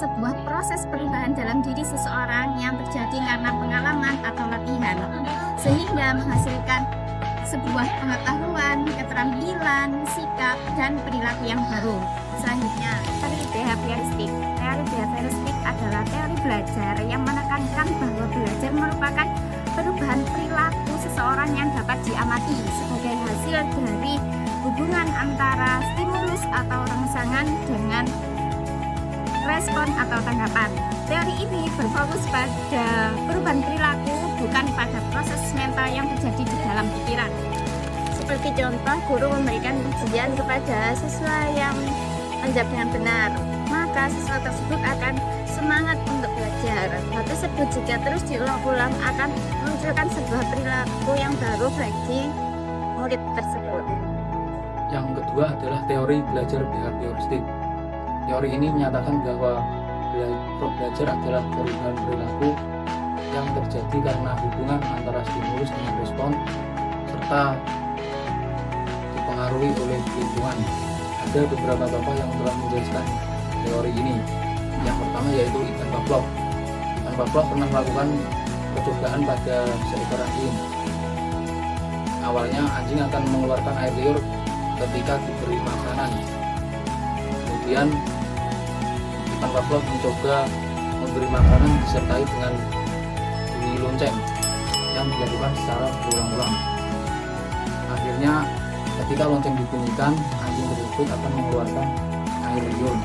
sebuah proses perubahan dalam diri seseorang yang terjadi karena pengalaman atau latihan, sehingga menghasilkan sebuah pengetahuan, keterampilan, sikap, dan perilaku yang baru. Selanjutnya, teori behavioristik. Teori behavioristik adalah teori belajar yang menekankan bahwa belajar merupakan perubahan perilaku seseorang yang dapat diamati sebagai hasil dari hubungan antara stimulus atau rangsangan dengan respon atau tanggapan. Teori ini berfokus pada perubahan perilaku, bukan pada proses mental yang terjadi di dalam pikiran. Seperti contoh, guru memberikan ujian kepada siswa yang menjawab dengan benar, maka siswa tersebut akan semangat untuk belajar. Hal tersebut jika terus diulang-ulang akan memunculkan sebuah perilaku yang baru bagi murid tersebut. Yang kedua adalah teori belajar behavioristik. Teori ini menyatakan bahwa belajar adalah perubahan perilaku yang terjadi karena hubungan antara stimulus dengan respon serta dipengaruhi oleh lingkungan. Ada beberapa tokoh yang telah menjelaskan teori ini. Yang pertama yaitu Ivan Pavlov. Ivan Pavlov pernah melakukan percobaan pada seekor anjing. Awalnya anjing akan mengeluarkan air liur ketika diberi makanan. Kemudian Ivan Pavlov mencoba memberi makanan disertai dengan bunyi lonceng yang dilakukan secara berulang-ulang. Akhirnya ketika lonceng dibunyikan, anjing tersebut akan mengeluarkan air liur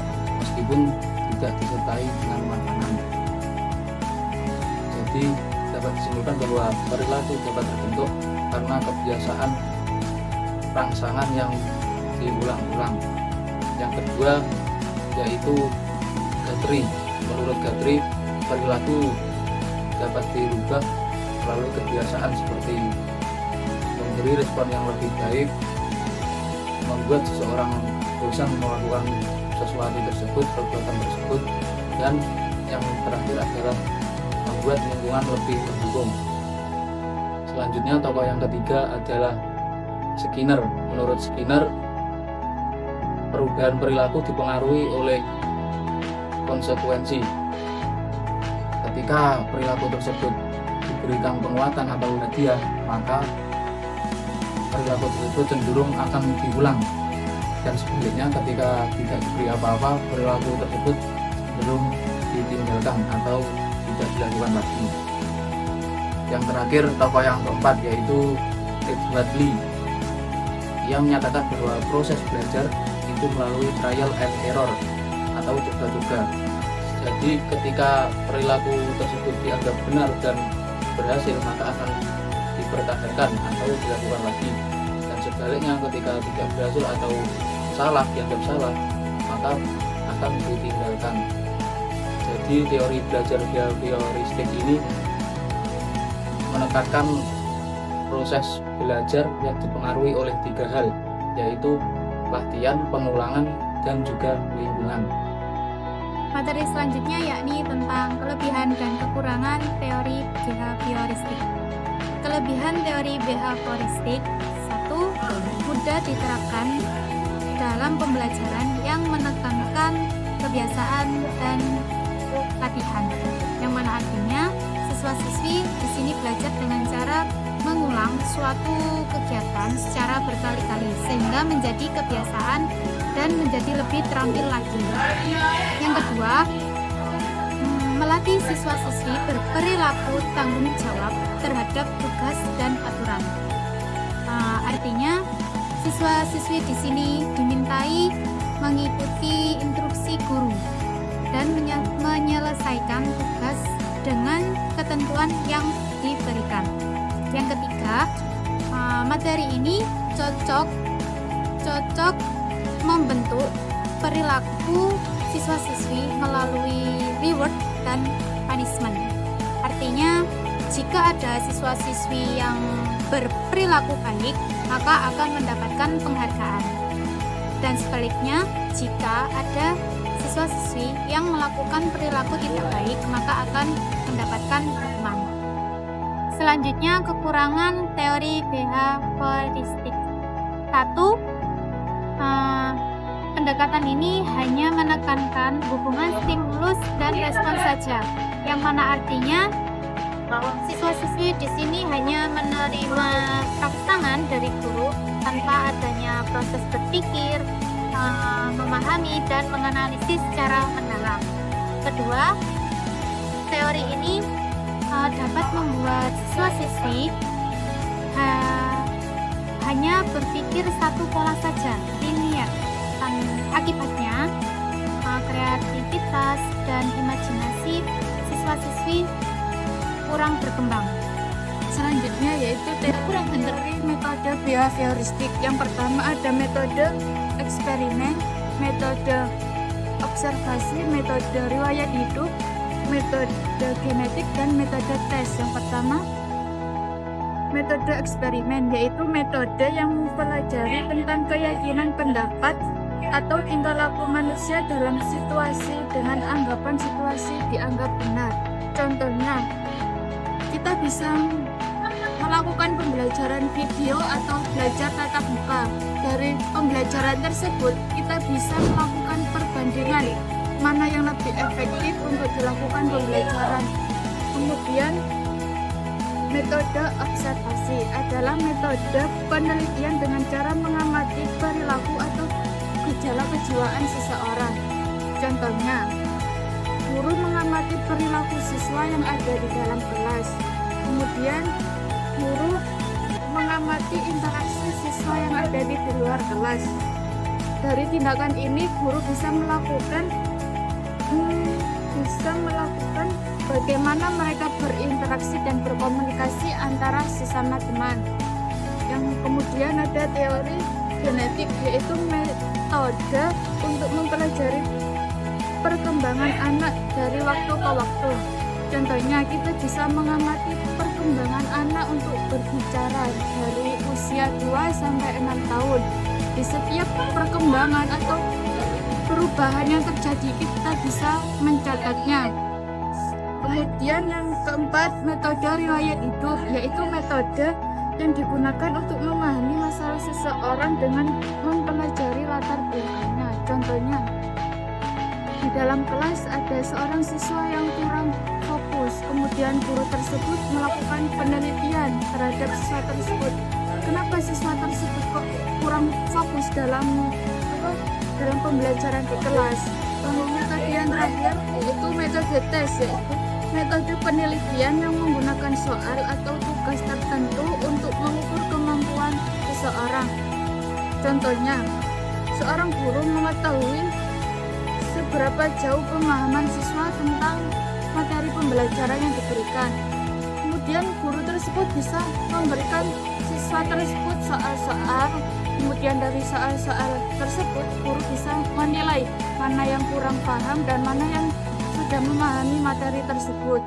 meskipun tidak disertai dengan makanan. Jadi dapat disimpulkan bahwa perilaku dapat terbentuk karena kebiasaan rangsangan yang diulang-ulang. Yang kedua yaitu Guthrie. Menurut Guthrie, perilaku dapat dirubah melalui kebiasaan seperti memberi respon yang lebih baik, membuat seseorang bosan melakukan sesuatu tersebut, perbuatan tersebut, dan yang terakhir adalah membuat lingkungan lebih mendukung. Selanjutnya tokoh yang ketiga adalah Skinner. Menurut Skinner, perubahan perilaku dipengaruhi oleh konsekuensi. Ketika perilaku tersebut diberikan penguatan atau hadiah, maka perilaku tersebut cenderung akan diulang. Dan sebaliknya ketika tidak diberi apa-apa, perilaku tersebut cenderung ditinggalkan atau tidak dilakukan lagi. Yang terakhir, tokoh yang keempat yaitu Edward Lee. Ia menyatakan bahwa proses belajar itu melalui trial and error atau coba-coba. Jadi ketika perilaku tersebut dianggap benar dan berhasil, maka akan dipertahankan atau dilakukan lagi. Dan sebaliknya ketika tidak berhasil atau salah, dianggap salah, maka akan ditinggalkan. Jadi teori belajar behavioristik ini menekankan proses belajar yang dipengaruhi oleh tiga hal, yaitu latihan, pengulangan, dan juga lingkungan. Materi selanjutnya yakni tentang kelebihan dan kekurangan teori behavioristik. Kelebihan teori behavioristik: 1. Mudah diterapkan dalam pembelajaran yang menekankan kebiasaan dan latihan, yang mana artinya siswa-siswi di sini belajar dengan cara mengulang suatu kegiatan secara berkali-kali sehingga menjadi kebiasaan dan menjadi lebih terampil lagi. Yang kedua, melatih siswa-siswi berperilaku tanggung jawab terhadap tugas dan aturan. Artinya siswa-siswi di sini dimintai mengikuti instruksi guru dan menyelesaikan tugas dengan ketentuan yang diberikan. Yang ketiga, materi ini cocok membentuk perilaku siswa-siswi melalui reward dan punishment. Artinya, jika ada siswa-siswi yang berperilaku baik, maka akan mendapatkan penghargaan. Dan sebaliknya, jika ada siswa-siswi yang melakukan perilaku tidak baik, maka akan mendapatkan hukuman. Selanjutnya, kekurangan teori behavioristik. 1. pendekatan ini hanya menekankan hubungan stimulus dan respons saja, yang mana artinya siswa-siswi di sini hanya menerima tepuk tangan dari guru tanpa adanya proses berpikir, memahami dan menganalisis secara mendalam. Kedua, teori ini dapat membuat siswa-siswi hanya berpikir satu pola saja, linear. Akibatnya, kreativitas dan imajinasi siswa-siswi kurang berkembang. Selanjutnya yaitu teori metode behavioristik. Yang pertama ada metode eksperimen, metode observasi, metode riwayat hidup, metode genetik, dan metode tes. Yang pertama, metode eksperimen, yaitu metode yang mempelajari tentang keyakinan pendapat atau tingkah laku manusia dalam situasi dengan anggapan situasi dianggap benar. Contohnya, kita bisa melakukan pembelajaran video atau belajar tatap muka. Dari pembelajaran tersebut, kita bisa melakukan perbandingan mana yang lebih efektif untuk dilakukan pembelajaran. Kemudian, metode observasi adalah metode penelitian dengan cara mengamati perilaku atau gejala kejiwaan seseorang. Contohnya, guru mengamati perilaku siswa yang ada di dalam kelas. Kemudian, guru mengamati interaksi siswa yang ada di luar kelas. Dari tindakan ini, guru bisa melakukan bagaimana mereka berinteraksi dan berkomunikasi antara sesama teman. Yang kemudian ada teori genetik, yaitu metode untuk mempelajari perkembangan anak dari waktu ke waktu. Contohnya, kita bisa mengamati perkembangan anak untuk berbicara dari usia 2 sampai 6 tahun. Di setiap perkembangan atau perubahan yang terjadi, kita bisa mencatatnya. Kemudian yang keempat, metode riwayat hidup, yaitu metode yang digunakan untuk memahami masalah seseorang dengan mempelajari latar belakangnya. Contohnya, di dalam kelas ada seorang siswa yang kurang fokus, kemudian guru tersebut melakukan penelitian terhadap siswa tersebut. Kenapa siswa tersebut kok kurang fokus dalam pembelajaran di kelas? Metode yang terakhir yaitu metode tes, yaitu metode penelitian yang menggunakan soal atau tugas tertentu untuk mengukur kemampuan seseorang. Contohnya, seorang guru mengetahui seberapa jauh pemahaman siswa tentang materi pembelajaran yang diberikan. Kemudian guru tersebut bisa memberikan siswa tersebut soal-soal. Kemudian dari soal-soal tersebut, guru bisa menilai mana yang kurang paham dan mana yang sudah memahami materi tersebut.